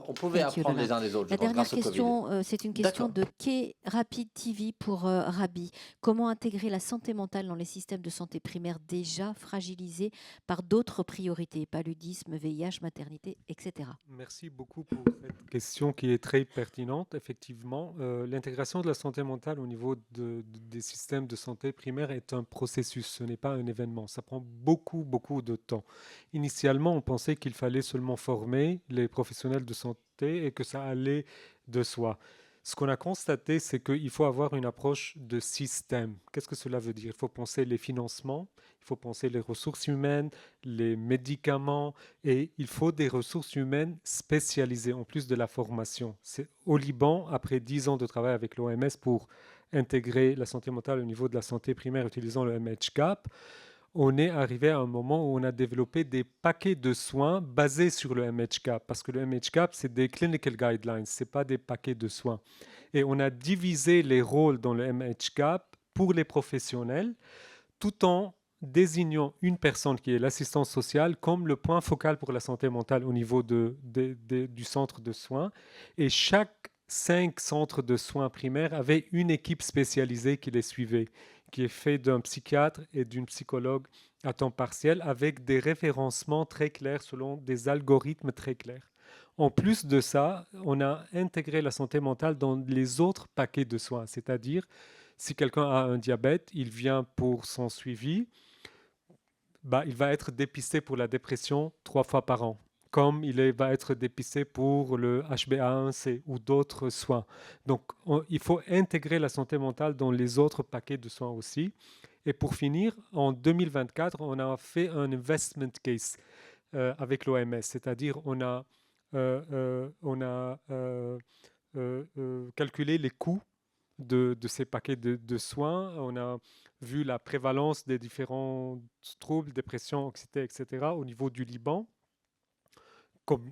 on pouvait apprendre les uns des autres. La dernière question, c'est une question de Kay Rapid TV pour Rabi. Comment intégrer la santé mentale dans les systèmes de santé primaire déjà fragilisés par d'autres priorités, paludisme, VIH, maternité, etc. Merci beaucoup pour cette question qui est très pertinente. Effectivement, l'intégration de la santé mentale au niveau des systèmes de santé primaire est un processus, ce n'est pas un événement. Ça prend beaucoup, beaucoup de temps. Initialement, on pensait qu'il fallait seulement former les professionnels de santé et que ça allait de soi. Ce qu'on a constaté, c'est qu'il faut avoir une approche de système. Qu'est-ce que cela veut dire? Il faut penser les financements, il faut penser les ressources humaines, les médicaments, et il faut des ressources humaines spécialisées en plus de la formation. C'est au Liban, après 10 ans de travail avec l'OMS pour intégrer la santé mentale au niveau de la santé primaire utilisant le MHCAP, on est arrivé à un moment où on a développé des paquets de soins basés sur le MHCAP, parce que le MHCAP, c'est des clinical guidelines, ce n'est pas des paquets de soins. Et on a divisé les rôles dans le MHCAP pour les professionnels, tout en désignant une personne qui est l'assistance sociale comme le point focal pour la santé mentale au niveau du centre de soins. Et chaque 5 centres de soins primaires avaient une équipe spécialisée qui les suivait, qui est fait d'un psychiatre et d'une psychologue à temps partiel avec des référencements très clairs selon des algorithmes très clairs. En plus de ça, on a intégré la santé mentale dans les autres paquets de soins, c'est-à-dire si quelqu'un a un diabète, il vient pour son suivi, il va être dépisté pour la dépression 3 fois par an, comme il va être dépisté pour le HbA1c ou d'autres soins. Donc, il faut intégrer la santé mentale dans les autres paquets de soins aussi. Et pour finir, en 2024, on a fait un investment case avec l'OMS, c'est-à-dire on a calculé les coûts de ces paquets de soins. On a vu la prévalence des différents troubles, dépression, anxiété, etc. au niveau du Liban.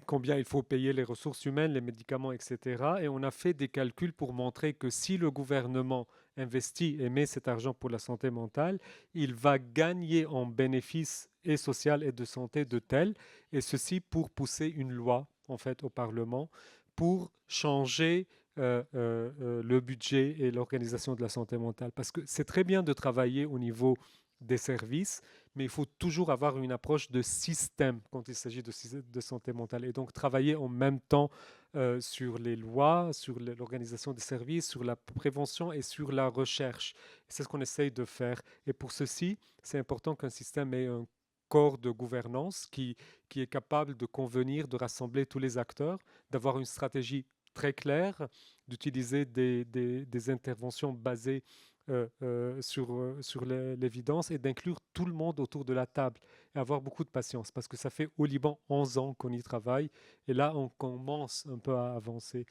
Combien il faut payer les ressources humaines, les médicaments, etc. Et on a fait des calculs pour montrer que si le gouvernement investit et met cet argent pour la santé mentale, il va gagner en bénéfices et social et de santé de tel, et ceci pour pousser une loi en fait au Parlement pour changer le budget et l'organisation de la santé mentale. Parce que c'est très bien de travailler au niveau des services, mais il faut toujours avoir une approche de système quand il s'agit de santé mentale et donc travailler en même temps sur les lois, sur l'organisation des services, sur la prévention et sur la recherche. C'est ce qu'on essaye de faire. Et pour ceci, c'est important qu'un système ait un corps de gouvernance qui est capable de convenir, de rassembler tous les acteurs, d'avoir une stratégie très claire, d'utiliser des interventions basées sur l'évidence et d'inclure tout le monde autour de la table et avoir beaucoup de patience parce que ça fait au Liban 11 ans qu'on y travaille et là on commence un peu à avancer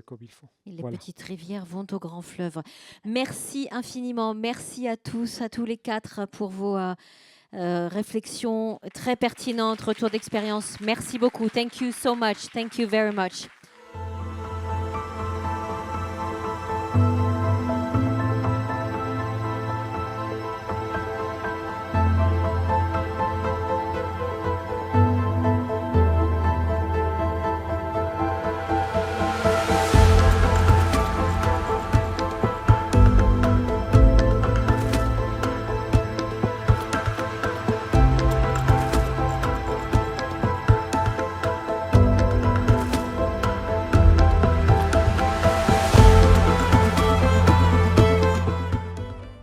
comme il faut. Et les petites rivières vont au grand fleuve. Merci infiniment, merci à tous les quatre pour vos réflexions très pertinentes, retour d'expérience. Merci beaucoup. Thank you so much. Thank you very much.